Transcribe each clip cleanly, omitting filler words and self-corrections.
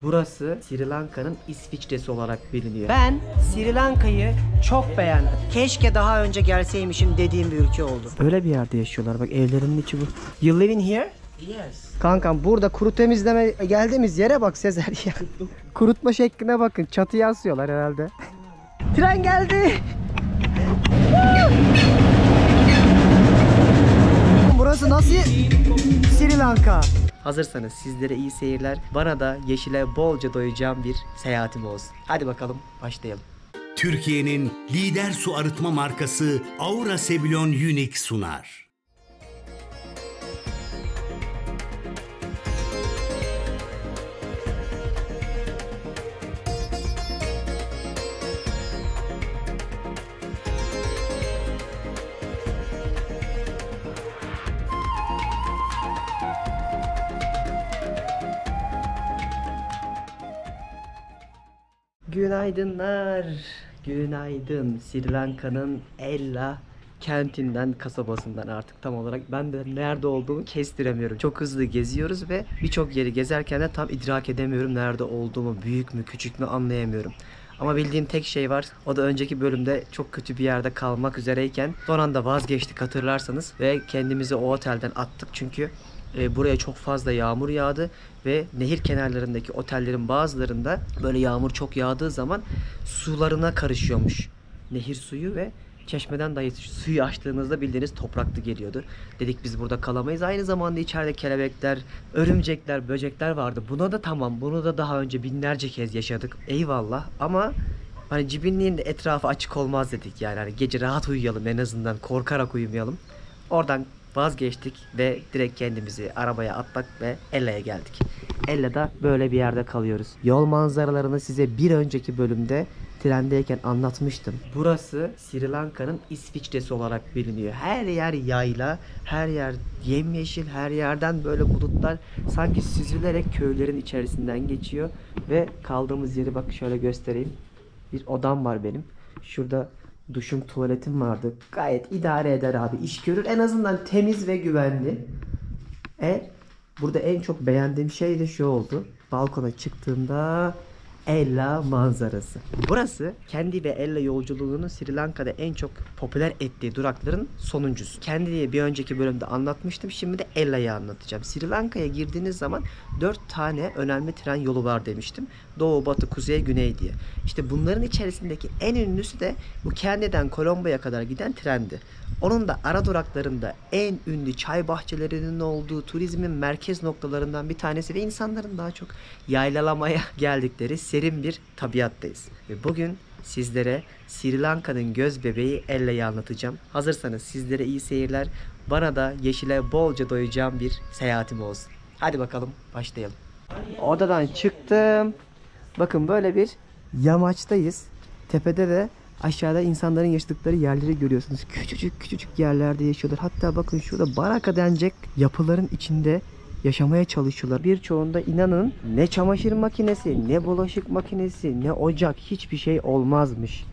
Burası Sri Lanka'nın İsviçre'si olarak biliniyor. Ben Sri Lanka'yı çok beğendim. Keşke daha önce gelseymişim dediğim bir ülke oldu. Öyle bir yerde yaşıyorlar. Bak evlerinin içi bu. You living here? Yes. Kankam burada kuru temizleme geldiğimiz yere bak Sezer ya. Kurutma şekline bakın. Çatıya asıyorlar herhalde. Tren geldi. Burası nasıl Sri Lanka? Hazırsanız sizlere iyi seyirler. Bana da yeşile bolca doyacağım bir seyahatim olsun. Hadi bakalım başlayalım. Türkiye'nin lider su arıtma markası Aura Sebilon Unique sunar. Günaydınlar. Günaydın. Sri Lanka'nın Ella kentinden, kasabasından artık tam olarak ben de nerede olduğumu kestiremiyorum. Çok hızlı geziyoruz ve birçok yeri gezerken de tam idrak edemiyorum nerede olduğumu. Büyük mü küçük mü anlayamıyorum. Ama bildiğim tek şey var. O da önceki bölümde çok kötü bir yerde kalmak üzereyken son anda vazgeçtik hatırlarsanız. Ve kendimizi o otelden attık çünkü buraya çok fazla yağmur yağdı ve nehir kenarlarındaki otellerin bazılarında böyle yağmur çok yağdığı zaman sularına karışıyormuş nehir suyu ve çeşmeden dahi suyu açtığınızda bildiğiniz topraklı geliyordu. Dedik biz burada kalamayız. Aynı zamanda içeride kelebekler, örümcekler, böcekler vardı. Buna da tamam. Bunu da daha önce binlerce kez yaşadık. Eyvallah ama hani cibinliğin de etrafı açık olmaz dedik yani. Hani gece rahat uyuyalım en azından. Korkarak uyumayalım. Oradan vazgeçtik ve direkt kendimizi arabaya attık ve Ella'ya geldik. Ella'da böyle bir yerde kalıyoruz. Yol manzaralarını size bir önceki bölümde trendeyken anlatmıştım. Burası Sri Lanka'nın İsviçre'si olarak biliniyor. Her yer yayla, her yer yemyeşil, her yerden böyle bulutlar sanki süzülerek köylerin içerisinden geçiyor. Ve kaldığımız yeri bak şöyle göstereyim. Bir odam var benim. Şurada duşum, tuvaletim vardı. Gayet idare eder abi. İş görür. En azından temiz ve güvenli. Burada en çok beğendiğim şey de şu oldu. Balkona çıktığımda Ella manzarası. Burası kendi ve Ella yolculuğunun Sri Lanka'da en çok popüler ettiği durakların sonuncusu. Kendi diye bir önceki bölümde anlatmıştım. Şimdi de Ella'yı anlatacağım. Sri Lanka'ya girdiğiniz zaman 4 tane önemli tren yolu var demiştim. Doğu, batı, kuzey, güney diye. İşte bunların içerisindeki en ünlüsü de bu Kandy'den Colombo'ya kadar giden trendi. Onun da ara duraklarında en ünlü çay bahçelerinin olduğu turizmin merkez noktalarından bir tanesi ve insanların daha çok yaylalamaya geldikleri serin bir tabiattayız. Ve bugün sizlere Sri Lanka'nın göz bebeği Ella'yı anlatacağım. Hazırsanız sizlere iyi seyirler. Bana da yeşile bolca doyacağım bir seyahatim olsun. Hadi bakalım başlayalım. Odadan çıktım. Bakın böyle bir yamaçtayız. Tepede de aşağıda insanların yaşadıkları yerleri görüyorsunuz. Küçücük küçücük yerlerde yaşıyorlar. Hatta bakın şurada baraka denecek yapıların içinde yaşamaya çalışıyorlar. Birçoğunda inanın ne çamaşır makinesi, ne bulaşık makinesi, ne ocak hiçbir şey olmazmış.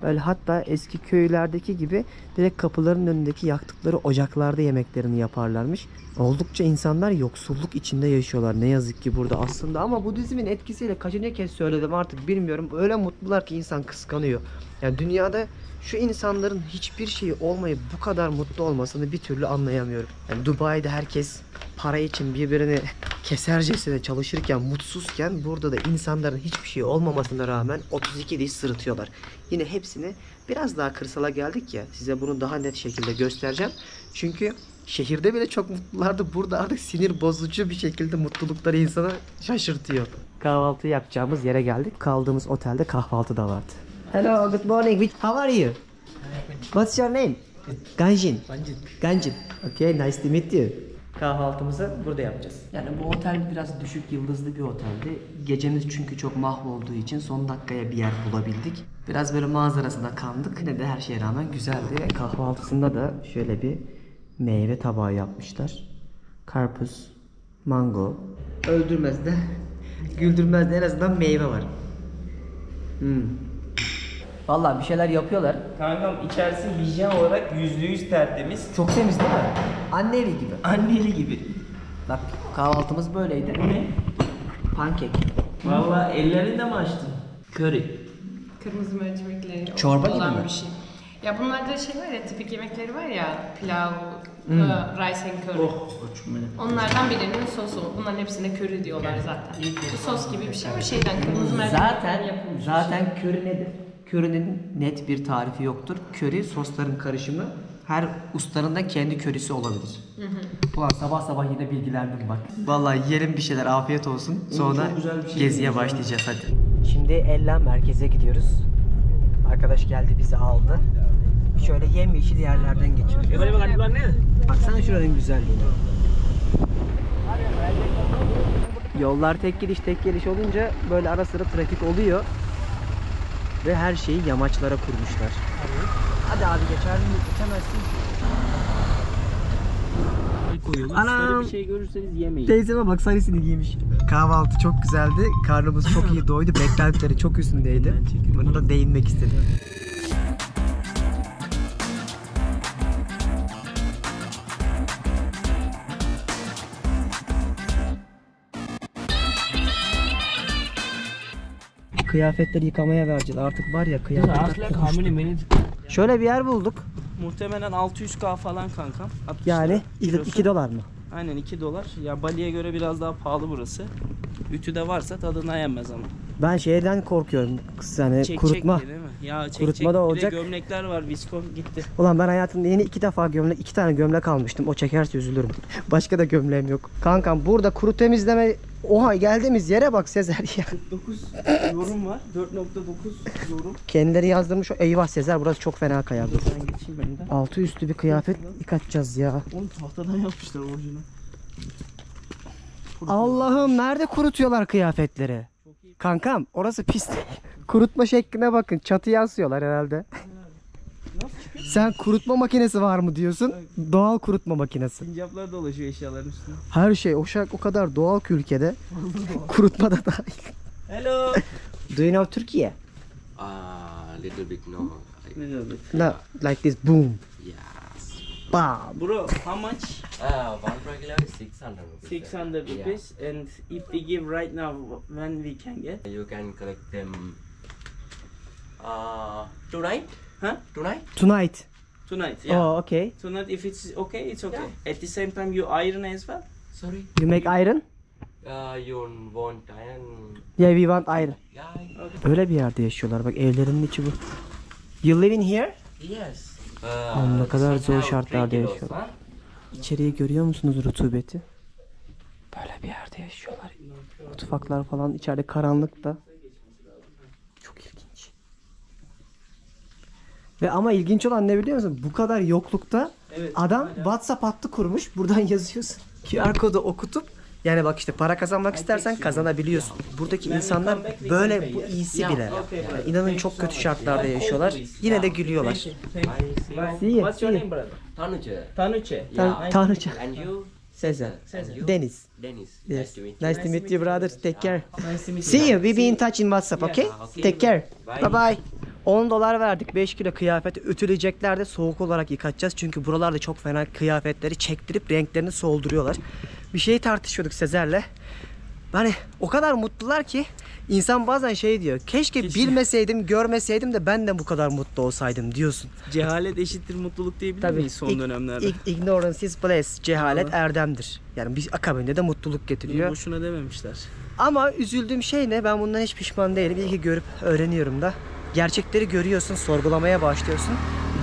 Böyle hatta eski köylerdeki gibi direkt kapıların önündeki yaktıkları ocaklarda yemeklerini yaparlarmış. Oldukça insanlar yoksulluk içinde yaşıyorlar ne yazık ki burada aslında ama Budizmin etkisiyle kaçıncı kez söyledim artık bilmiyorum. Öyle mutlular ki insan kıskanıyor. Yani dünyada şu insanların hiçbir şeyi olmayıp bu kadar mutlu olmasını bir türlü anlayamıyorum. Yani Dubai'de herkes para için birbirini kesercesine çalışırken, mutsuzken burada da insanların hiçbir şey olmamasına rağmen 32 diş sırıtıyorlar. Yine hepsini biraz daha kırsala geldik ya size bunu daha net şekilde göstereceğim. Çünkü şehirde bile çok mutlulardı. Burada artık sinir bozucu bir şekilde mutlulukları insana şaşırtıyor. Kahvaltı yapacağımız yere geldik. Kaldığımız otelde kahvaltı da vardı. Hello, good morning. How are you? What's your name? Ganjin. Ganjin. Okay, nice to meet you. Kahvaltımızı burada yapacağız. Yani bu otel biraz düşük yıldızlı bir oteldi. Gecemiz çünkü çok mahvolduğu için son dakikaya bir yer bulabildik. Biraz böyle manzarasına kandık. Yine de her şeye rağmen güzeldi. Ve kahvaltısında da şöyle bir meyve tabağı yapmışlar. Karpuz, mango. Öldürmez de, güldürmez de en azından meyve var. Vallahi bir şeyler yapıyorlar. Kankam içerisi hijyen olarak %100 tertemiz. Çok temiz değil mi? Anne evi gibi. Anneli gibi. Bak kahvaltımız böyleydi. Bu ne? Pankek. Valla ellerini de mi açtın? Curry. Kırmızı mercimekleri Çorba gibi olan mi? bir şey. Ya bunlarda şey var ya, tipik yemekleri var ya, pilav, rice and curry. Oh koçum benim. Onlardan birinin sosu. Bunların hepsine köri diyorlar zaten. Bu sos gibi bir şey ama şeyden kırmızı mercimekten yapılmış. Zaten köri nedir? Körinin net bir tarifi yoktur. Köri sosların karışımı. Her ustanın da kendi körisi olabilir. Ulan sabah sabah yine bilgilendim bak. Vallahi yiyelim bir şeyler, afiyet olsun. Sonra çok güzel bir şey geziye yedim. başlayacağız hadi. Şimdi Ella merkeze gidiyoruz. Arkadaş geldi bizi aldı. Şöyle yemyeşil yerlerden geçiyoruz. Baksana şuranın güzelliğine. Yollar tek gidiş tek geliş olunca böyle ara sıra trafik oluyor. Ve her şeyi yamaçlara kurmuşlar. Hadi abi geçer mi? Geçemezsin. Anam. Bir şey görürseniz yemeyin. Teyzeme bak, sarısını giymiş. Kahvaltı çok güzeldi. Karnımız çok iyi doydu. Beklentileri çok üstündeydi. Buna da değinmek istedim. Kıyafetleri yıkamaya vereceğiz. Artık var ya kıyafetler kokuştu. Şöyle bir yer bulduk. Muhtemelen 600K falan kankam. Yani kilosu. 2 dolar mı? Aynen 2 dolar. Ya Bali'ye göre biraz daha pahalı burası. Ütü de varsa tadına yenmez ama. Ben şeyden korkuyorum. Yani kurutma. Değil mi? Ya Kurutma da olacak. Bir de gömlekler var. Viskon gitti. Ulan ben hayatımda yeni 2 defa gömlek, 2 tane gömlek almıştım. O çekerse üzülürüm. Başka da gömleğim yok. Kankam burada kuru temizleme... Oha, geldiğimiz yere bak Sezer ya. 49 yorum var. 4.9 yorum. Kendileri yazdırmış. Eyvah Sezer, burası çok fena kayar. Dur ben geçeyim benim de. Altı üstü bir kıyafet yıkatacağız ya. Onu tahtadan yapmışlar orijinal. Allah'ım, nerede kurutuyorlar kıyafetleri? Kankam orası pis. Kurutma şekline bakın. Çatıya asıyorlar herhalde. Sen kurutma makinesi var mı diyorsun? Doğal kurutma makinesi. Sincaplar dolaşıyor eşyaların üstüne. Her şey o kadar doğal ki ülkede. Kurutma da dahil. Hello. Do you know Türkiye? Little bit no. Ne demek? No, like this boom. Yes. Bam. Bro, how much? One regular is 600 rupees. 600 rupees. And if we give right now, when we can get? You can collect them tonight. Huh? Tonight? Tonight. Tonight. Oh, okay. Tonight, if it's okay, it's okay. At the same time, you iron as well. Sorry. You make iron? You want iron? Yeah, we want iron. Yeah. Böyle bir yerde yaşıyorlar. Bak evlerinin içi bu. You live in here? Yes. Oğlum ne kadar it's zor about şartlarda 3 kilos, yaşıyorlar. İçeriği görüyor musunuz, rutubeti? Böyle bir yerde yaşıyorlar. Mutfaklar falan içeride karanlıkta. Çok ilginç. Ve ama ilginç olan ne biliyor musun? Bu kadar yoklukta Evet, adam hala. WhatsApp hattı kurmuş. Buradan yazıyorsun. QR kodu okutup yani bak işte para kazanmak istersen kazanabiliyorsun. Buradaki insanlar böyle, bu iyisi bile. Yani inanın çok kötü şartlarda yaşıyorlar. Yine de gülüyorlar. See you, What's your see name, brother? Tanuja. Tanuche. Tanrıça. And you? Sezer. And you? Deniz. Dennis. Yes. Nice to meet you. Nice to meet you brother. Take care. Nice to meet See you. We be in touch in WhatsApp, okay? okay. Take care. Bye. Bye bye. 10 dolar verdik. 5 kilo kıyafet ütüleyecekler de soğuk olarak yıkatacağız. Çünkü buralarda çok fena kıyafetleri çektirip renklerini solduruyorlar. Bir şey tartışıyorduk Sezer'le. Hani o kadar mutlular ki insan bazen şey diyor. Keşke bilmeseydim, görmeseydim de ben de bu kadar mutlu olsaydım diyorsun. Cehalet eşittir mutluluk diyebilir miyiz son dönemlerde? Ignorance is bliss. Cehalet erdemdir. Yani bir akabinde de mutluluk getiriyor. Boşuna dememişler. Ama üzüldüğüm şey ne? Ben bundan hiç pişman değilim. İyi ki görüp öğreniyorum da. Gerçekleri görüyorsun, sorgulamaya başlıyorsun.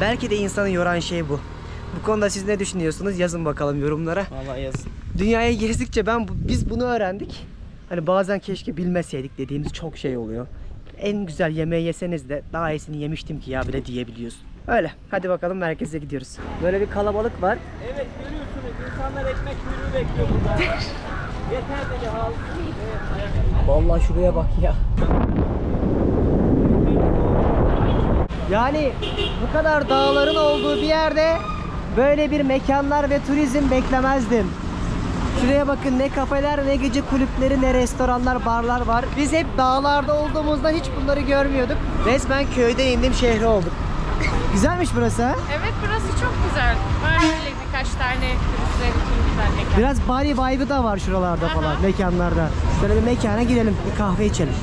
Belki de insanı yoran şey bu. Bu konuda siz ne düşünüyorsunuz? Yazın bakalım yorumlara. Vallahi yazın. Dünyaya gezdikçe biz bunu öğrendik. Hani bazen keşke bilmeseydik dediğimiz çok şey oluyor. En güzel yemeği yeseniz de daha iyisini yemiştim ki ya bile diyebiliyorsun. Öyle. Hadi bakalım merkeze gidiyoruz. Böyle bir kalabalık var. Evet görüyorsunuz insanlar ekmek kuyruğu bekliyor burada. Yeter dedi al. Vallahi şuraya bak ya. Yani bu kadar dağların olduğu bir yerde böyle bir mekanlar ve turizm beklemezdim. Şuraya bakın, ne kafeler, ne gece kulüpleri, ne restoranlar, barlar var. Biz hep dağlarda olduğumuzdan hiç bunları görmüyorduk. Resmen köyden indim şehre olduk. Güzelmiş burası ha? Evet, burası çok güzel. Var öyle birkaç birkaç tane turistler için güzel mekan. Biraz Bali vibe'ı da var şuralarda falan, mekanlarda. Şöyle bir mekana gidelim, bir kahve içelim.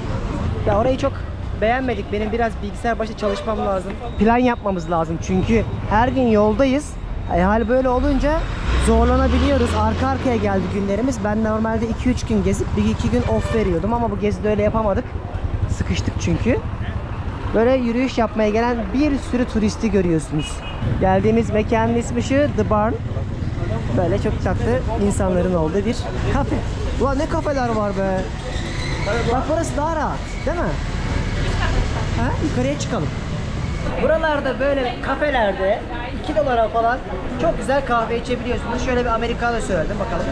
Ya orayı çok beğenmedik. Benim biraz bilgisayar başında çalışmam lazım. Plan yapmamız lazım çünkü her gün yoldayız. Hal böyle olunca zorlanabiliyoruz. Arka arkaya geldi günlerimiz. Ben normalde 2-3 gün gezip 1-2 gün off veriyordum ama bu gezide öyle yapamadık. Sıkıştık çünkü. Böyle yürüyüş yapmaya gelen bir sürü turisti görüyorsunuz. Geldiğimiz mekanın ismi şu The Barn. Böyle çok tatlı insanların olduğu bir kafe. Ulan ne kafeler var be. Bak burası daha rahat değil mi? Ha, yukarıya çıkalım. Buralarda böyle kafelerde 2 dolara falan çok güzel kahve içebiliyorsunuz. Şöyle bir americano söyledim bakalım.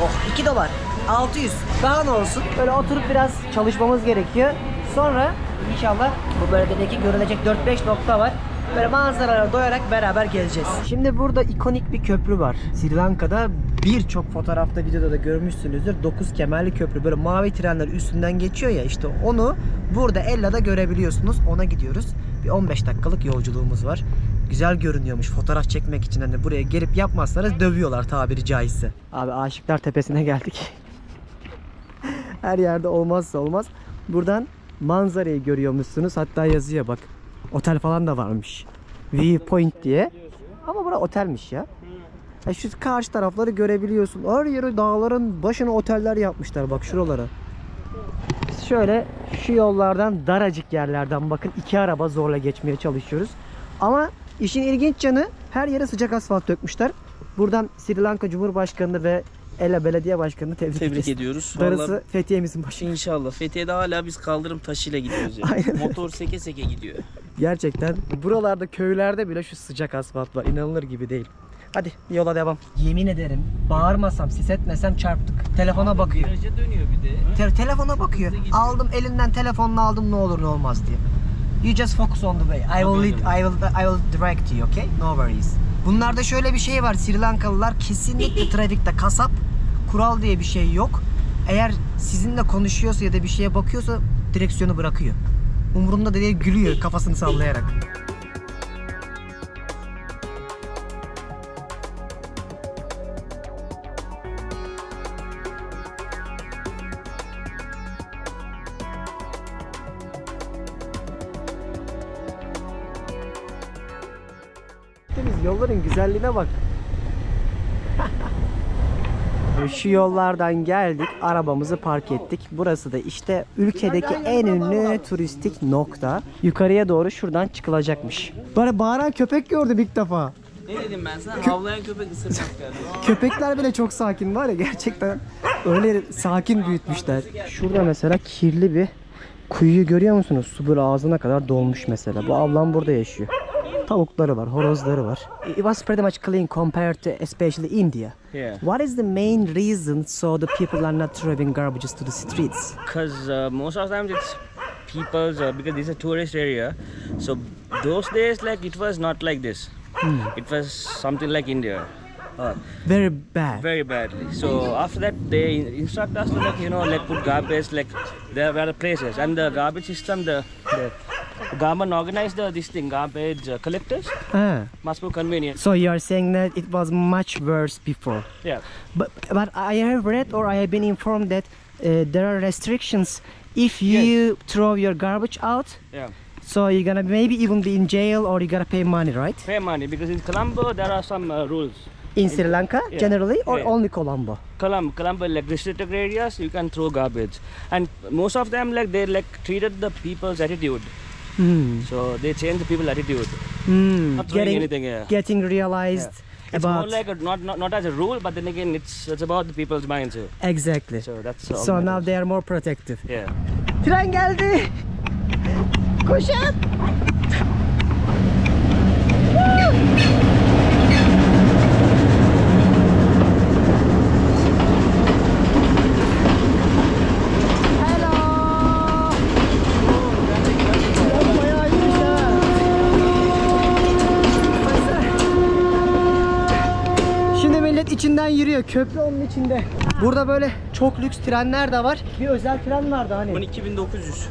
Oh, 2 dolar. 600. Daha ne olsun? Böyle oturup biraz çalışmamız gerekiyor. Sonra inşallah bu bölgedeki görülecek 4-5 nokta var. Böyle manzaralara doyarak beraber geleceğiz. Şimdi burada ikonik bir köprü var. Sri Lanka'da birçok fotoğrafta, videoda da görmüşsünüzdür. 9 kemerli köprü. Böyle mavi trenler üstünden geçiyor ya, işte onu burada Ella'da görebiliyorsunuz. Ona gidiyoruz. Bir 15 dakikalık yolculuğumuz var. Güzel görünüyormuş fotoğraf çekmek için. Hani buraya gelip yapmazsanız dövüyorlar tabiri caizse. Abi Aşıklar Tepesi'ne geldik. Her yerde olmazsa olmaz. Buradan manzarayı görüyormuşsunuz. Hatta yazıyor bak. Otel falan da varmış. Viewpoint diye. Ama bura otelmiş ya. Şu karşı tarafları görebiliyorsun. Her yeri dağların başına oteller yapmışlar. Bak şuralara. Şöyle şu yollardan, daracık yerlerden bakın 2 araba zorla geçmeye çalışıyoruz. Ama işin ilginç yanı her yere sıcak asfalt dökmüşler. Buradan Sri Lanka Cumhurbaşkanı ve Ella Belediye Başkanı'nı tebrik ediyoruz. Darısı Vallahi Fethiye'mizin başına. İnşallah. Fethiye'de hala biz kaldırım taşıyla gidiyoruz yani. Aynen. Motor seke seke gidiyor. Gerçekten buralarda, köylerde bile şu sıcak asfalt var. İnanılır gibi değil. Hadi yola devam. Yemin ederim bağırmasam, ses etmesem çarptık. Telefona bakıyor. Viraja dönüyor bir de. Telefona bakıyor. Aldım elinden, telefonla aldım, ne olur ne olmaz diye. You just focus on the way. I will direct you, okay? No worries. Bunlarda şöyle bir şey var. Sri Lankalılar kesinlikle trafikte kasap. Kural diye bir şey yok. Eğer sizinle konuşuyorsa ya da bir şeye bakıyorsa direksiyonu bırakıyor. Umurumda değil, gülüyor kafasını sallayarak. Biz yolların güzelliğine bak. Şu yollardan geldik, arabamızı park ettik. Burası da işte ülkedeki en ünlü turistik nokta. Yukarıya doğru şuradan çıkılacakmış. Böyle bağıran köpek gördüm ilk defa. Ne dedim ben sana? Havlayan köpek ısırmaz kardeşim. Köpekler bile çok sakin var ya, gerçekten öyle sakin büyütmüşler. Şurada mesela kirli bir kuyuyu görüyor musunuz? Su böyle ağzına kadar dolmuş mesela. Bu ablam burada yaşıyor. Tavukları var, horozları var. It was pretty much clean compared to especially India. Yeah. What is the main reason so the people are not throwing garbages to the streets? Because most of the times it's people's because this is a tourist area, so those days like it was not like this. It was something like India. Very bad. Very badly. So after that they instruct us to like put garbage like there were places, and the garbage system the government organized this thing garbage collectors must be convenient. So you are saying that it was much worse before. Yeah. But I have read or I have been informed that there are restrictions if you throw your garbage out. Yeah. So you're gonna maybe even be in jail or you gotta pay money, right? Pay money because in Colombo there are some rules. In Sri Lanka, Yeah. generally, or Yeah. only Colombo? Colombo like restricted areas you can throw garbage, and most of them like they like treated the people's attitude. So they change the people's attitude. Not throwing anything here. Getting realized It's about more like not as a rule, but then again it's about the people's minds. exactly. So that's all So now matters. they are more protective. Yeah. Tren geldi. Koşun. Şimdi millet içinden yürüyor. Köprü onun içinde. Burada böyle çok lüks trenler de var. Bir özel tren vardı hani. 12.900.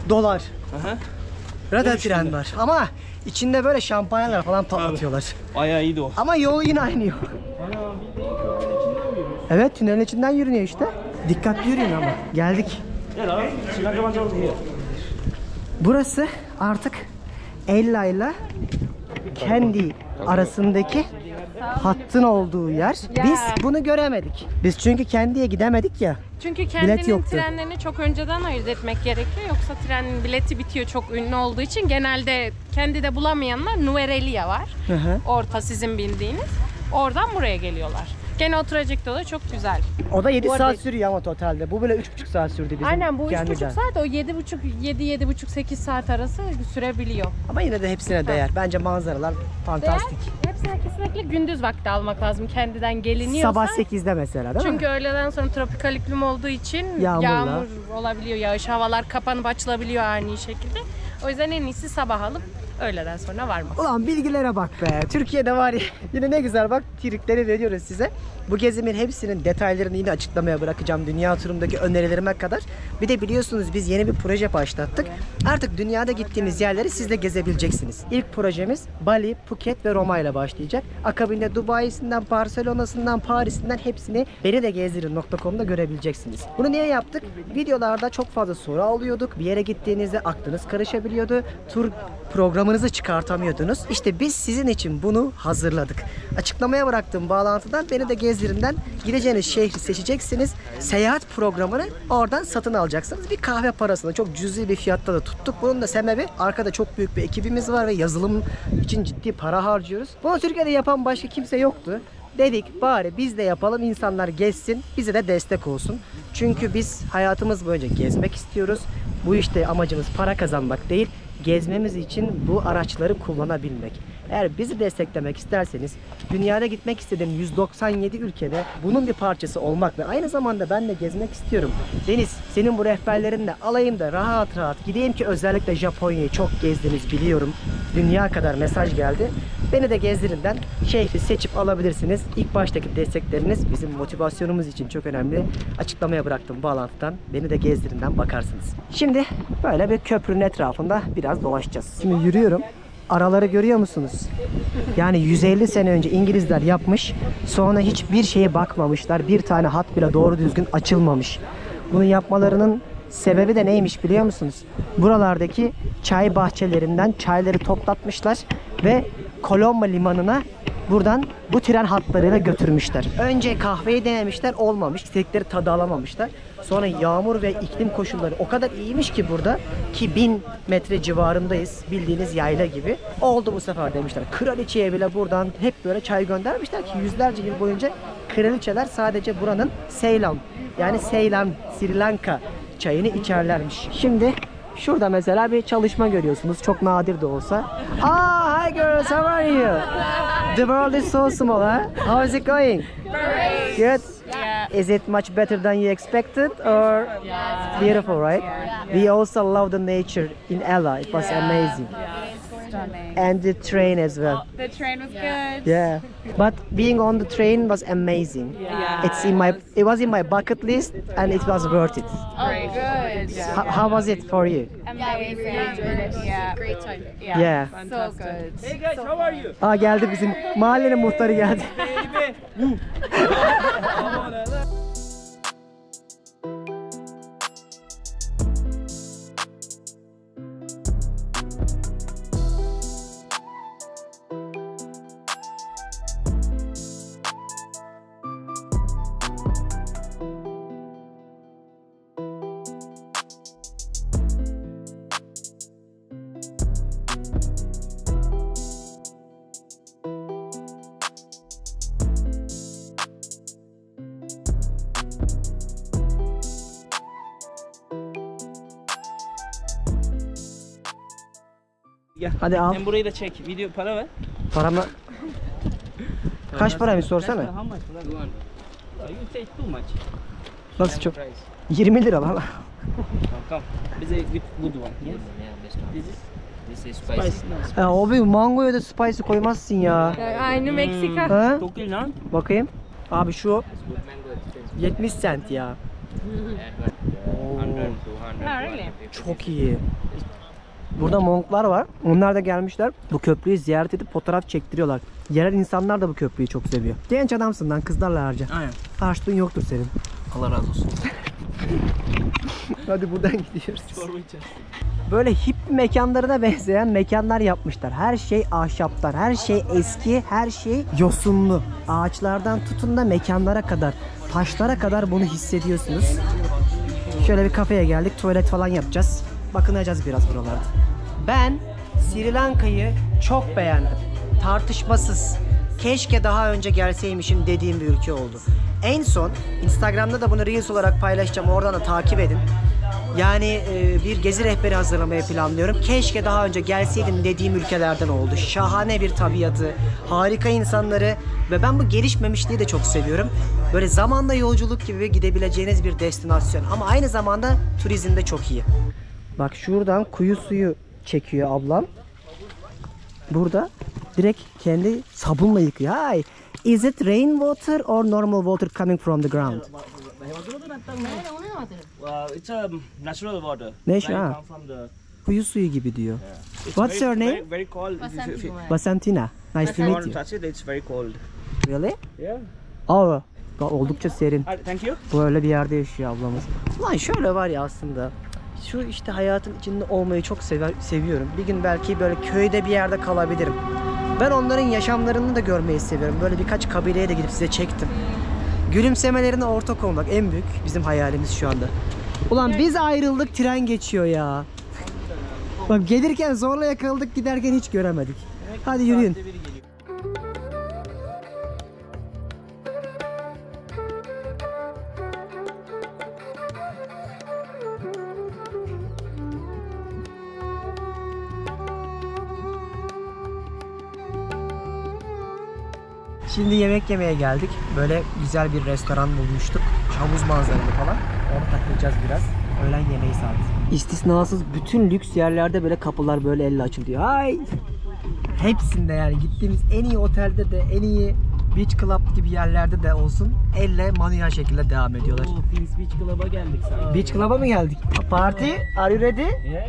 Dolar. Aha. Radar tren var ama içinde böyle şampanyalar falan patlatıyorlar. Bayağı iyiydi o. Ama yol yine aynı yol. Evet, tünelin içinden yürünüyor işte. Dikkatli yürüyün ama. Geldik. Burası artık Ella ile kendi arasındaki hattın olduğu yer. Biz bunu göremedik. Biz çünkü kendiye gidemedik ya. Çünkü Bilet kendinin yoktu. trenlerini çok önceden ayırt etmek gerekiyor. Yoksa trenin bileti bitiyor çok ünlü olduğu için. Genelde kendi de bulamayanlar Nuerelia var. Hı hı. Orta sizin bildiğiniz. Oradan buraya geliyorlar. Gene o trajekte da çok güzel. O da 7 Bu arada- saat sürüyor ama totalde. Bu böyle 3,5 saat sürdü bizim Aynen, bu 3,5 kendiden. saat, o 7,5-8 saat arası sürebiliyor. Ama yine de hepsine değer. Bence manzaralar fantastik. Hepsine kesinlikle gündüz vakti almak lazım kendiden geliniyorsa. Sabah 8'de mesela değil mi? Çünkü öğleden sonra tropikal iklim olduğu için Yağmurla. yağmur olabiliyor, yağış, havalar kapanıp açılabiliyor ani şekilde. O yüzden en iyisi sabah alıp öğleden sonra varmak. Ulan bilgilere bak be. Türkiye'de var ya, yine ne güzel bak, trikleri veriyoruz size. Bu gezimin hepsinin detaylarını yine açıklamaya bırakacağım, dünya turumdaki önerilerime kadar. Bir de biliyorsunuz biz yeni bir proje başlattık. Artık dünyada gittiğimiz yerleri siz de gezebileceksiniz. İlk projemiz Bali, Phuket ve Roma ile başlayacak. Akabinde Dubai'sinden, Barcelona'sından, Paris'inden hepsini benidegezdirin.com'da görebileceksiniz. Bunu niye yaptık? Videolarda çok fazla soru alıyorduk. Bir yere gittiğinizde aklınız karışabiliyordu. Tur programınızı çıkartamıyordunuz. İşte biz sizin için bunu hazırladık. Açıklamaya bıraktığım bağlantıdan Benidegezdirin'den gideceğiniz şehri seçeceksiniz. Seyahat programını oradan satın alacaksınız. Bir kahve parasına çok cüzi bir fiyatta da tuttuk. Bunun da sebebi arkada çok büyük bir ekibimiz var ve yazılım için ciddi para harcıyoruz. Bunu Türkiye'de yapan başka kimse yoktu. Dedik bari biz de yapalım, insanlar gezsin, bize de destek olsun. Çünkü biz hayatımız boyunca gezmek istiyoruz. Bu işte amacımız para kazanmak değil, gezmemiz için bu araçları kullanabilmek. Eğer bizi desteklemek isterseniz dünyada gitmek istediğim 197 ülkede bunun bir parçası olmak ve aynı zamanda ben de gezmek istiyorum. Deniz, senin bu rehberlerinle alayım da rahat rahat gideyim ki özellikle Japonya'yı çok gezdiniz biliyorum. Dünya kadar mesaj geldi. Beni de Gezdirinden şehri seçip alabilirsiniz. İlk baştaki destekleriniz bizim motivasyonumuz için çok önemli. Açıklamaya bıraktığım bağlantıdan Beni de Gezdirinden bakarsınız. Şimdi böyle bir köprünün etrafında biraz dolaşacağız. Şimdi yürüyorum. Araları görüyor musunuz? Yani 150 sene önce İngilizler yapmış. Sonra hiçbir şeye bakmamışlar. Bir tane hat bile doğru düzgün açılmamış. Bunu yapmalarının sebebi de neymiş biliyor musunuz? Buralardaki çay bahçelerinden çayları toplatmışlar ve Colombo limanına buradan bu tren hatlarıyla götürmüşler. Önce kahveyi denemişler, olmamış. İstedikleri tadı alamamışlar. Sonra yağmur ve iklim koşulları o kadar iyiymiş ki burada ki 1000 metre civarındayız. Bildiğiniz yayla gibi. Oldu bu sefer demişler. Kraliçeye bile buradan hep böyle çay göndermişler ki yüzlerce yıl boyunca kraliçeler sadece buranın Seylan, yani Seylan, Sri Lanka çayını içerlermiş. Şimdi şurada mesela bir çalışma görüyorsunuz. Çok nadir de olsa. Hi girls, how are you? The world is so small, huh? How is it going? Good? Is it much better than you expected or beautiful, right? We also love the nature in Ella. It was amazing. And the train as well. The train was good. Yeah, but being on the train was amazing. It was in my bucket list, and it was worth it. Very good. How was it for you? Amazing. Yeah. Great time. Yeah. So good. Hey guys, how are you? Aa, geldi bizim mahallenin muhtarı geldi. Gel. Hadi al. Sen burayı da çek. Video para ver. Paramı... Kaç paraymış sorsana. How much? You take too much. Nasıl çok? 20 lira lan. Come. Bize with good one. Yes. This is spicy. Abi mangoya da spicy koymazsın ya. Aynı Meksika. Ha? Çok iyi lan. Bakayım. Abi şu 70 cent ya. Oh, really? Çok iyi. Burada monklar var. Onlar da gelmişler. Bu köprüyü ziyaret edip fotoğraf çektiriyorlar. Yerel insanlar da bu köprüyü çok seviyor. Genç adamsın lan, kızlarla harca. Aynen. Harçlığın yoktur senin. Allah razı olsun. Hadi buradan gidiyoruz. Çorba içer. Böyle hip mekanlarına benzeyen mekanlar yapmışlar. Her şey ahşaptan, her şey eski, her şey yosunlu. Ağaçlardan tutun da mekanlara kadar, taşlara kadar bunu hissediyorsunuz. Şöyle bir kafeye geldik, tuvalet falan yapacağız. Bakınacağız biraz buralarda. Ben Sri Lanka'yı çok beğendim. Tartışmasız. Keşke daha önce gelseymişim dediğim bir ülke oldu. En son Instagram'da da bunu Reels olarak paylaşacağım. Oradan da takip edin. Yani bir gezi rehberi hazırlamayı planlıyorum. Keşke daha önce gelseydim dediğim ülkelerden oldu. Şahane bir tabiatı, harika insanları ve ben bu gelişmemişliği de çok seviyorum. Böyle zamanda yolculuk gibi gidebileceğiniz bir destinasyon ama aynı zamanda turizm de çok iyi. Bak şuradan kuyu suyu çekiyor ablam. Burada direkt kendi sabunla yıkıyor. Hi. Is it rainwater or normal water coming from the ground? It's a natural water. Natural. Come from the. Kuyu suyu gibi diyor. It's What's your name? Very cold. If you Vasentina. Nice to meet want you. to touch it, it's very cold. Really? Yeah. Oh, oldukça serin. Thank you. Böyle bir yerde yaşıyor ablamız. Ulan şöyle var ya aslında. Şu işte hayatın içinde olmayı çok seviyorum. Bir gün belki böyle köyde bir yerde kalabilirim. Ben onların yaşamlarını da görmeyi seviyorum. Böyle birkaç kabileye de gidip size çektim. Gülümsemelerine ortak olmak en büyük bizim hayalimiz şu anda. Ulan biz ayrıldık, tren geçiyor ya. Bak gelirken zorla yakaladık, giderken hiç göremedik. Hadi yürüyün. Şimdi yemek yemeye geldik. Böyle güzel bir restoran bulmuştuk. Havuz manzaralı falan. Onu takılacağız biraz. Öğlen yemeği saati. İstisnasız bütün lüks yerlerde böyle kapılar böyle elle açılıyor. Ay! Hepsinde yani gittiğimiz en iyi otelde de, en iyi beach club gibi yerlerde de olsun elle manuel şekilde devam ediyorlar. Fins Beach Club'a geldik sana. Beach club'a mı geldik? Party? Are you ready? Yeah.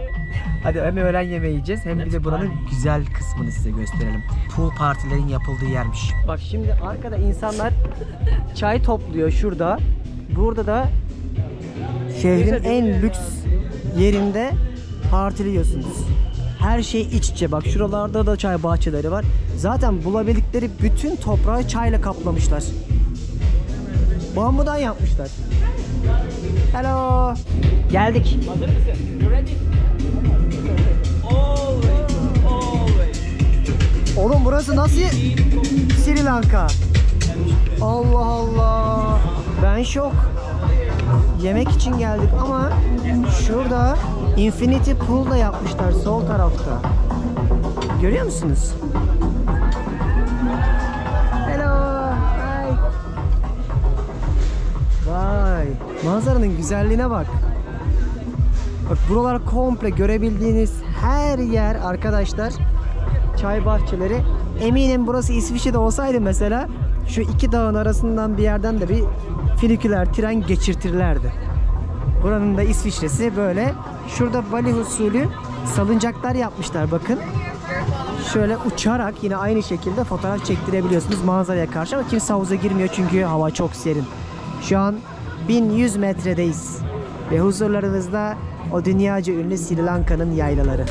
Hadi hem öğlen yemeği yiyeceğiz hem bir de buranın güzel kısmını size gösterelim. Pool partilerin yapıldığı yermiş. Bak şimdi arkada insanlar çay topluyor şurada. Burada da şehrin en lüks yerinde partiliyorsunuz. Her şey iç içe. Bak şuralarda da çay bahçeleri var. Zaten bulabildikleri bütün toprağı çayla kaplamışlar. Bambudan yapmışlar. Hello. Geldik. Oğlum burası nasıl? Sri Lanka. Allah Allah. Ben şok. Yemek için geldik ama şurada Infinity Pool da yapmışlar sol tarafta. Görüyor musunuz? Hello. Hi. Vay. Manzaranın güzelliğine bak. Bak buralar komple görebildiğiniz her yer arkadaşlar. Çay bahçeleri. Eminim burası İsviçre'de olsaydı mesela şu iki dağın arasından bir yerden de bir finiküler tren geçirtirlerdi. Buranın da İsviçre'si böyle. Şurada Bali usulü salıncaklar yapmışlar bakın. Şöyle uçarak yine aynı şekilde fotoğraf çektirebiliyorsunuz manzaraya karşı ama kimse havuza girmiyor çünkü hava çok serin. Şu an 1100 metredeyiz ve huzurlarınızda o dünyaca ünlü Sri Lanka'nın yaylaları.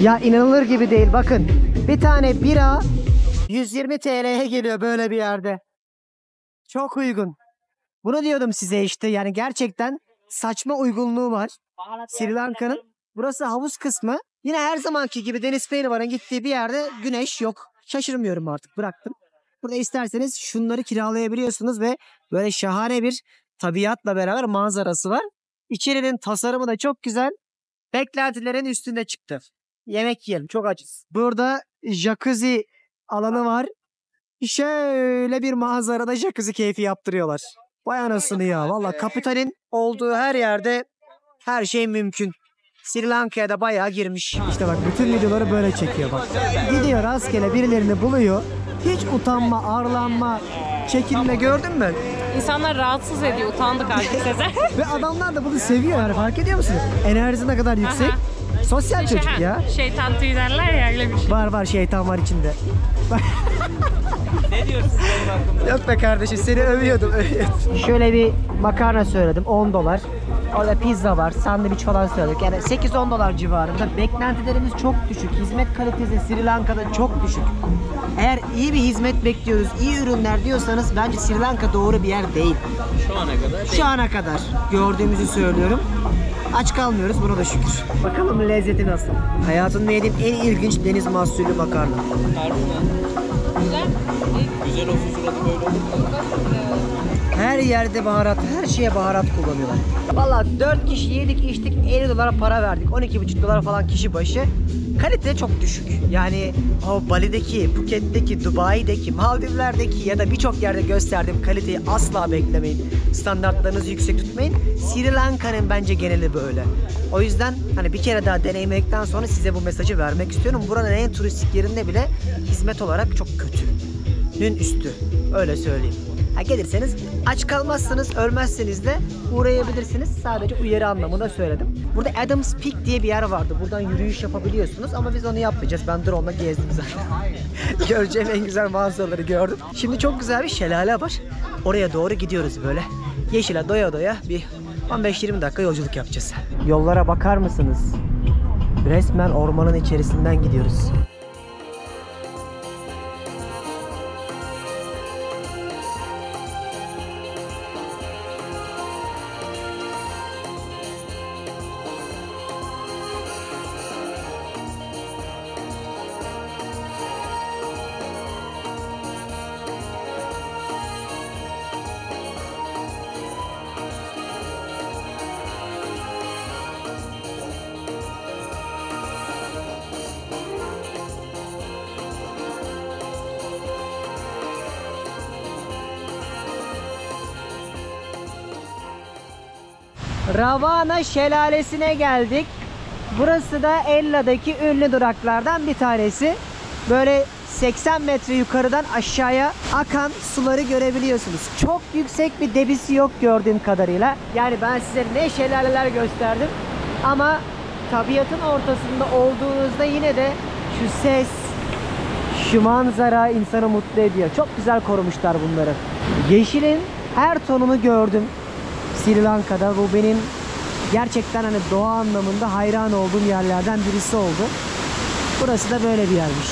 Ya inanılır gibi değil bakın. Bir tane bira 120 TL'ye geliyor böyle bir yerde. Çok uygun. Bunu diyordum size işte yani gerçekten saçma uygunluğu var. Sri Lanka'nın. Burası havuz kısmı. Yine her zamanki gibi deniz pehlivanın gittiği bir yerde güneş yok. Şaşırmıyorum artık bıraktım. Burada isterseniz şunları kiralayabiliyorsunuz ve böyle şahane bir tabiatla beraber manzarası var. İçerinin tasarımı da çok güzel. Beklentilerin üstünde çıktı. Yemek yiyelim. Çok açız. Burada jacuzzi alanı var. Şöyle bir manzarada jacuzzi keyfi yaptırıyorlar. Vay anasını ya. Valla kapitalin olduğu her yerde her şey mümkün. Sri Lanka'ya da bayağı girmiş. İşte bak bütün videoları böyle çekiyor bak. Gidiyor rastgele birilerini buluyor. Hiç utanma, arlanma, çekinme, gördün mü? İnsanlar rahatsız ediyor. Utandık artık Sezer. Ve adamlar da bunu seviyor yani, fark ediyor musun? Enerjisi ne kadar yüksek. Sosyal çocuk ya. Şeytan tüyü derler ya, öyle bir şey. Var şeytan var içinde. Ne diyorsun benim hakkımda? Yok be kardeşim, seni övüyordum. Şöyle bir makarna söyledim, $10. Orada pizza var, sandviç falan söyledik. Yani $8-10 civarında. Beklentilerimiz çok düşük. Hizmet kalitesi Sri Lanka'da çok düşük. Eğer iyi bir hizmet bekliyoruz, iyi ürünler diyorsanız bence Sri Lanka doğru bir yer değil. Şu ana kadar. Şu ana kadar gördüğümüzü söylüyorum. Aç kalmıyoruz, buna da şükür. Bakalım lezzeti nasıl? Hayatımda yediğim en ilginç deniz mahsulü makarna. Güzel olsun, suratı böyle olur mu? Her yerde baharat, her şeye baharat kullanıyorlar. Vallahi 4 kişi yedik içtik, $50 para verdik. $12,5 falan kişi başı. Kalite çok düşük. Yani o Bali'deki, Phuket'teki, Dubai'deki, Maldivler'deki ya da birçok yerde gösterdiğim kaliteyi asla beklemeyin. Standartlarınızı yüksek tutmayın. Sri Lanka'nın bence geneli böyle. O yüzden hani bir kere daha deneyimledikten sonra size bu mesajı vermek istiyorum. Buranın en turistik yerinde bile hizmet olarak çok kötü. Nün üstü. Öyle söyleyeyim. Ha, gelirseniz aç kalmazsınız, ölmezseniz de uğrayabilirsiniz. Sadece uyarı anlamında söyledim. Burada Adams Peak diye bir yer vardı. Buradan yürüyüş yapabiliyorsunuz ama biz onu yapmayacağız. Ben drone'la gezdim zaten. Göreceğim en güzel manzaraları gördüm. Şimdi çok güzel bir şelale var. Oraya doğru gidiyoruz böyle. Yeşile doya doya bir 15-20 dakika yolculuk yapacağız. Yollara bakar mısınız? Resmen ormanın içerisinden gidiyoruz. Ravana Şelalesi'ne geldik. Burası da Ella'daki ünlü duraklardan bir tanesi. Böyle 80 metre yukarıdan aşağıya akan suları görebiliyorsunuz. Çok yüksek bir debisi yok gördüğüm kadarıyla. Yani ben size ne şelaleler gösterdim ama tabiatın ortasında olduğunuzda yine de şu ses, şu manzara insanı mutlu ediyor. Çok güzel korumuşlar bunları. Yeşilin her tonunu gördüm Sri Lanka'da. Bu benim gerçekten hani doğa anlamında hayran olduğum yerlerden birisi oldu. Burası da böyle bir yermiş.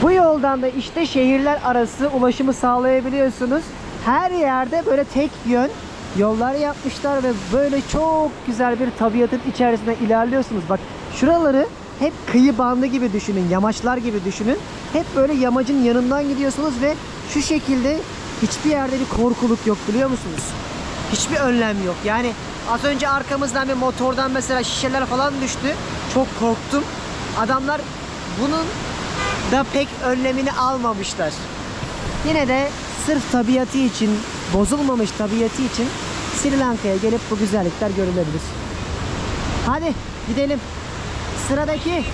Bu yoldan da işte şehirler arası ulaşımı sağlayabiliyorsunuz. Her yerde böyle tek yön yollar yapmışlar ve böyle çok güzel bir tabiatın içerisinde ilerliyorsunuz. Bak şuraları hep kıyı bandı gibi düşünün, yamaçlar gibi düşünün. Hep böyle yamacın yanından gidiyorsunuz ve şu şekilde hiçbir yerde bir korkuluk yok, biliyor musunuz? Hiçbir önlem yok. Yani az önce arkamızdan bir motordan mesela şişeler falan düştü. Çok korktum. Adamlar bunun da pek önlemini almamışlar. Yine de sırf tabiatı için, bozulmamış tabiatı için Sri Lanka'ya gelip bu güzellikler görülebilir. Hadi gidelim. Sıradaki.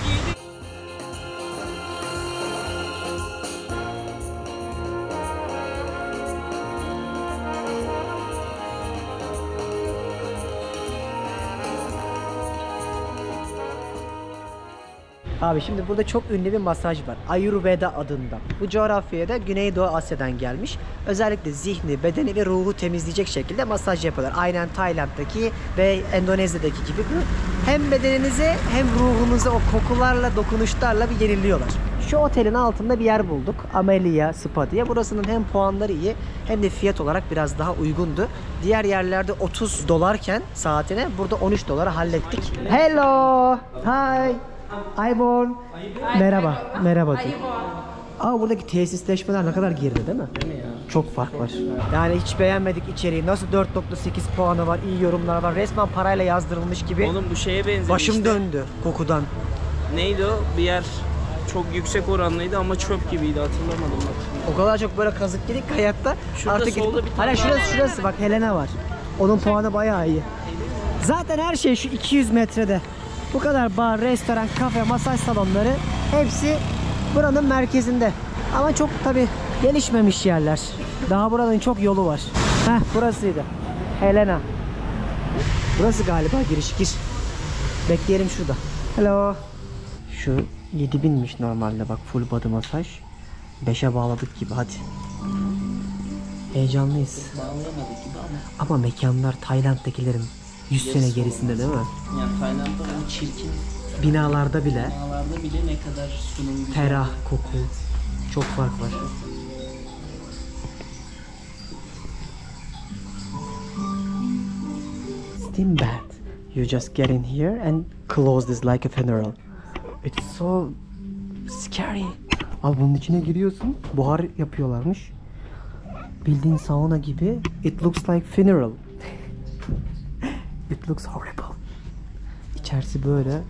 Abi şimdi burada çok ünlü bir masaj var. Ayurveda adında. Bu coğrafyaya da Güneydoğu Asya'dan gelmiş. Özellikle zihni, bedeni ve ruhu temizleyecek şekilde masaj yapıyorlar. Aynen Tayland'daki ve Endonezya'daki gibi. Hem bedeninize hem ruhunuza o kokularla, dokunuşlarla bir yeniliyorlar. Şu otelin altında bir yer bulduk. Amelia Spa diye. Burasının hem puanları iyi hem de fiyat olarak biraz daha uygundu. Diğer yerlerde $30 saatine burada $13 hallettik. Hello. Hi. Ayborn. Merhaba. Merhaba. Aa, buradaki tesisleşmeler ne kadar geride değil mi? Çok fark var. Yani hiç beğenmedik içeriği. Nasıl 4.8 puanı var, iyi yorumlar var. Resmen parayla yazdırılmış gibi. Oğlum bu şeye benziyor Başım işte. döndü kokudan. Neydi o? Bir yer çok yüksek oranlıydı ama çöp gibiydi, hatırlamadım bak. O kadar çok böyle kazık yedik ki hayatta. Şurada Artık solda bir tane Hani şurası bak, Helena var. Onun puanı bayağı iyi. Zaten her şey şu 200 metrede. Bu kadar bar, restoran, kafe, masaj salonları hepsi buranın merkezinde. Ama çok tabi gelişmemiş yerler. Daha buranın çok yolu var. Heh, burasıydı. Helena. Burası galiba giriş. Gir. Bekleyelim şurada. Hello. Şu 7000'miş normalde, bak full body masaj. 5'e bağladık gibi, hadi. Heyecanlıyız. Bağlayamadık gibi ama. Ama mekanlar Tayland'dakilerin 100 sene gerisinde değil mi? Yani Tayland'da o çirkin Binalarda bile binalarda bile ne kadar sunum güzel. ferah koku, çok fark var. Steam bath. You just get in here and close this like a funeral. It's so scary. Abi bunun içine giriyorsun, buhar yapıyorlarmış. Bildiğin sauna gibi. It looks like funeral. It looks horrible. İçerisi böyle.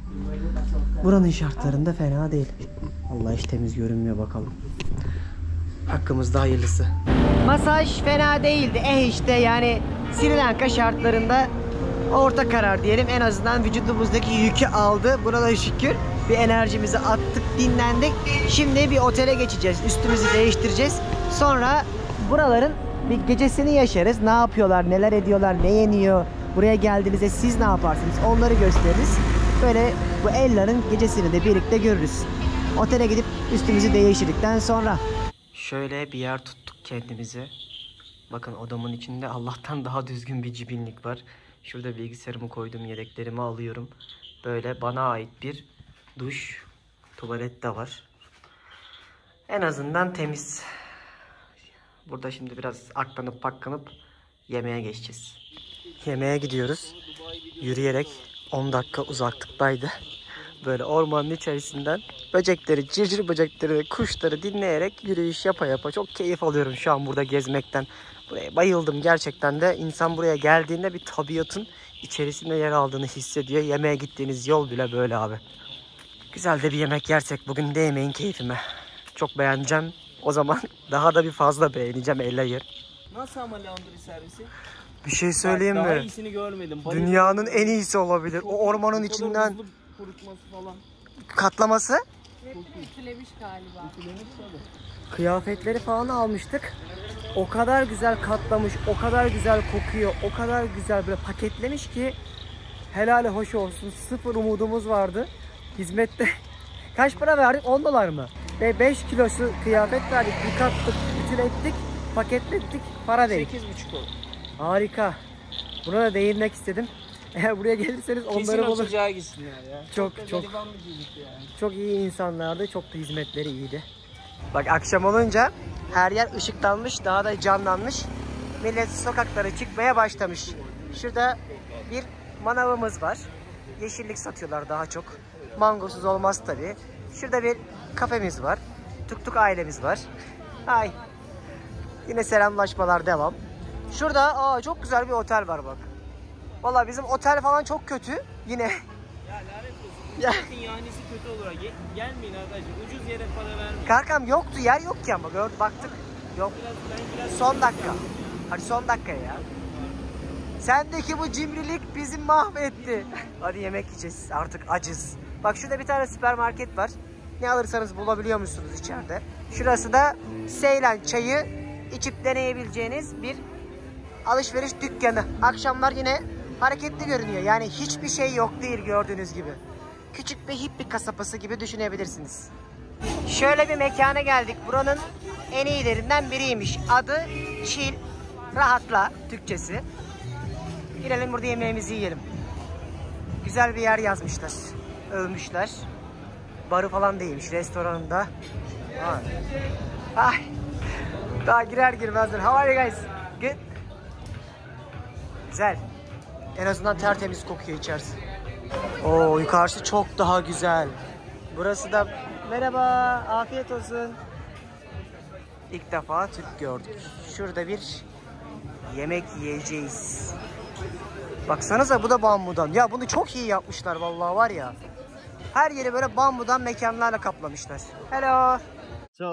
Buranın şartlarında fena değil. Allah, hiç temiz görünmüyor, bakalım. Hakkımızda hayırlısı. Masaj fena değildi. İşte yani Sri Lanka şartlarında orta karar diyelim. En azından vücudumuzdaki yükü aldı. Buna da şükür. Bir enerjimizi attık, dinlendik. Şimdi bir otele geçeceğiz. Üstümüzü değiştireceğiz. Sonra buraların bir gecesini yaşarız. Ne yapıyorlar, neler ediyorlar, ne yeniyor. Buraya geldiğinizde siz ne yaparsınız, onları gösteririz. Böyle bu Ella'nın gecesini de birlikte görürüz. Otele gidip üstümüzü değiştirdikten sonra. Şöyle bir yer tuttuk kendimize. Bakın odamın içinde Allah'tan daha düzgün bir cibinlik var. Şurada bilgisayarımı koydum, yedeklerimi alıyorum. Böyle bana ait bir duş, tuvalet de var. En azından temiz. Burada şimdi biraz aklanıp paklanıp yemeğe geçeceğiz. Yemeğe gidiyoruz. Yürüyerek 10 dakika uzaklıktaydı. Böyle ormanın içerisinden böcekleri, cırcır böcekleri, kuşları dinleyerek yürüyüş yapa yapa çok keyif alıyorum şu an burada gezmekten. Buraya bayıldım gerçekten de. İnsan buraya geldiğinde bir tabiatın içerisinde yer aldığını hissediyor. Yemeğe gittiğiniz yol bile böyle abi. Güzel de bir yemek yersek bugün de yemeğin keyfime. Çok beğeneceğim. O zaman daha da bir fazla beğeneceğim Ella'yı. Nasıl ama laundry servisi? Bir şey söyleyeyim Daha mi? iyisini görmedim. Dünyanın en iyisi olabilir. O ormanın içinden Hızlı kurutması falan. katlaması. Ütülemiş galiba. Kıyafetleri falan almıştık. O kadar güzel katlamış, o kadar güzel kokuyor, o kadar güzel böyle paketlemiş ki helali hoş olsun. Sıfır umudumuz vardı. Hizmette kaç para verdik? 10 dolar mı? Ve 5 kilosu kıyafet verdik, yıkattık, ütülettik, paketlettik, para değil. 8,5 oldu. Harika. Buna da değinmek istedim. Eğer buraya gelirseniz Kesin onları bulun. açacağı gitsinler ya. Çok gariban bir çocuk yani. çok iyi insanlardı. Çok da hizmetleri iyiydi. Bak akşam olunca her yer ışıklanmış, daha da canlanmış. Millet sokaklara çıkmaya başlamış. Şurada bir manavımız var. Yeşillik satıyorlar daha çok. Mangosuz olmaz tabii. Şurada bir kafemiz var. Tuk tuk ailemiz var. Ay. Yine selamlaşmalar devam. Şurada çok güzel bir otel var bak. Vallahi bizim otel falan çok kötü. Yine. Ya lanet olsun. Milletin yanisi kötü olur. Gelmeyin arkadaşlar. Ucuz yere para vermeyin. Kankam yoktu, yer yok ki ama gördük, baktık. Yok. Biraz Son dakika. Hadi son dakika ya. Sendeki bu cimrilik bizi mahvetti. Hadi yemek yiyeceğiz. Artık acız. Bak şurada bir tane süpermarket var. Ne alırsanız bulabiliyor musunuz içeride? Şurası da Seylan çayı içip deneyebileceğiniz bir alışveriş dükkanı. Akşamlar yine hareketli görünüyor. Yani hiçbir şey yok değil gördüğünüz gibi. Küçük bir hippie kasabası gibi düşünebilirsiniz. Şöyle bir mekana geldik. Buranın en iyilerinden biriymiş. Adı Chill. Rahatla Türkçesi. Girelim burada yemeğimizi yiyelim. Güzel bir yer yazmışlar. Övmüşler. Barı falan değilmiş restoranında. Ay. Daha girer girmezler. How are you guys? Good. Güzel. En azından tertemiz kokuyor içerisi. Oo, yukarısı çok daha güzel. Burası da merhaba, afiyet olsun. İlk defa Türk gördük. Şurada bir yemek yiyeceğiz. Baksanıza bu da bambudan. Ya bunu çok iyi yapmışlar vallahi var ya. Her yeri böyle bambudan mekanlarla kaplamışlar. Hello.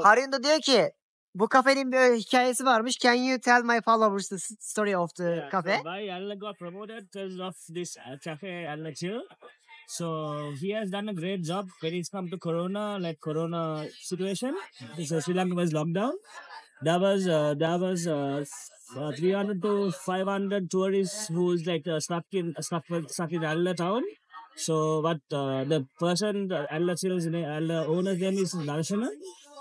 Harun da diyor ki bu kafenin bir hikayesi varmış. Can you tell my followers the story of the cafe? So why Allah got promoted because of this cafe Allah Chill. So he has done a great job when it's come to corona situation. So Sri Lanka was locked down. There was 300 to 500 tourists who's stuck in Allah town. So what the person Allah Chill's Allah owner's name is Darshana.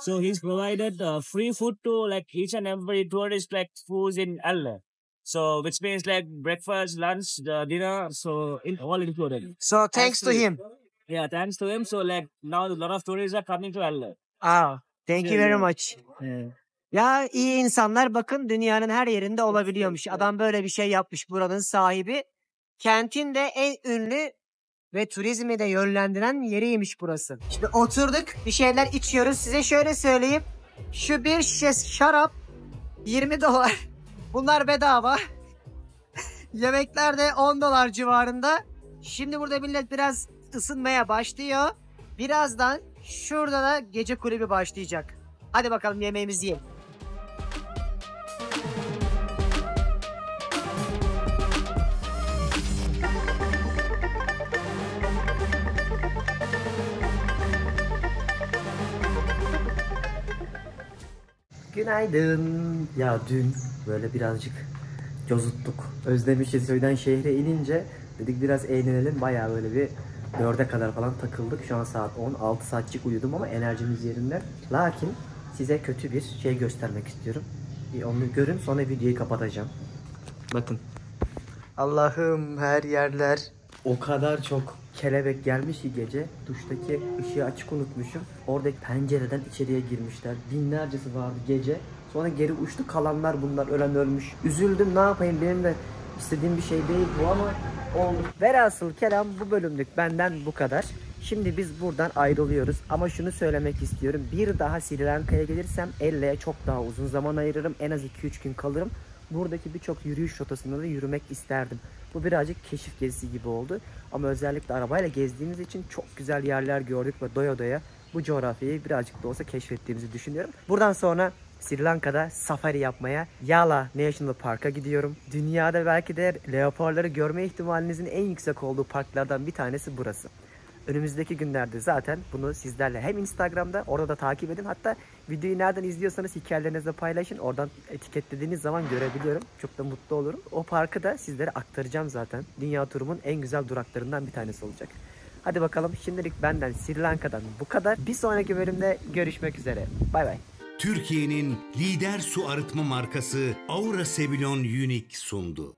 So he's provided free food to each and every tourist who's in Allah. So which means breakfast, lunch, dinner, so all included. So thanks to him. Yeah, thanks to him. So now a lot of tourists are coming to Allah. Thank you very much. Ya iyi insanlar bakın dünyanın her yerinde olabiliyormuş. Adam böyle bir şey yapmış buranın sahibi. Kentin de en ünlü ve turizmi de yönlendiren yeriymiş burası. Şimdi oturduk bir şeyler içiyoruz. Size şöyle söyleyeyim. Şu bir şişe şarap 20 dolar. Bunlar bedava. Yemekler de 10 dolar civarında. Şimdi burada millet biraz ısınmaya başlıyor. Birazdan şurada da gece kulübü başlayacak. Hadi bakalım yemeğimizi yiyelim. Günaydın. Ya dün böyle birazcık cozuttuk. Özlemişiz köyden şehre inince dedik biraz eğlenelim. Bayağı böyle bir 4'e kadar falan takıldık. Şu an saat 10. 6 saatçik uyudum ama enerjimiz yerinde. Lakin size kötü bir şey göstermek istiyorum. Onu görün sonra videoyu kapatacağım. Bakın. Allah'ım her yerler o kadar çok kelebek gelmiş ki gece. Duştaki ışığı açık unutmuşum. Oradaki pencereden içeriye girmişler. Binlercesi vardı gece. Sonra geri uçtu. Kalanlar bunlar. Ölen ölmüş. Üzüldüm. Ne yapayım? Benim de istediğim bir şey değil bu ama oldu. Velhasıl kelam bu bölümlük benden bu kadar. Şimdi biz buradan ayrılıyoruz. Ama şunu söylemek istiyorum. Bir daha Sri Lanka'ya gelirsem Elle'ye çok daha uzun zaman ayırırım. En az 2-3 gün kalırım. Buradaki birçok yürüyüş rotasında da yürümek isterdim. Bu birazcık keşif gezisi gibi oldu. Ama özellikle arabayla gezdiğimiz için çok güzel yerler gördük ve doya doya bu coğrafyayı birazcık da olsa keşfettiğimizi düşünüyorum. Buradan sonra Sri Lanka'da safari yapmaya Yala National Park'a gidiyorum. Dünyada belki de leoparları görme ihtimalinizin en yüksek olduğu parklardan bir tanesi burası. Önümüzdeki günlerde zaten bunu sizlerle hem Instagram'da orada da takip edin. Hatta videoyu nereden izliyorsanız hikayelerinizle paylaşın. Oradan etiketlediğiniz zaman görebiliyorum. Çok da mutlu olurum. O parkı da sizlere aktaracağım zaten. Dünya turumun en güzel duraklarından bir tanesi olacak. Hadi bakalım şimdilik benden Sri Lanka'dan bu kadar. Bir sonraki bölümde görüşmek üzere. Bay bay. Türkiye'nin lider su arıtma markası Aura Sebilon Unique sundu.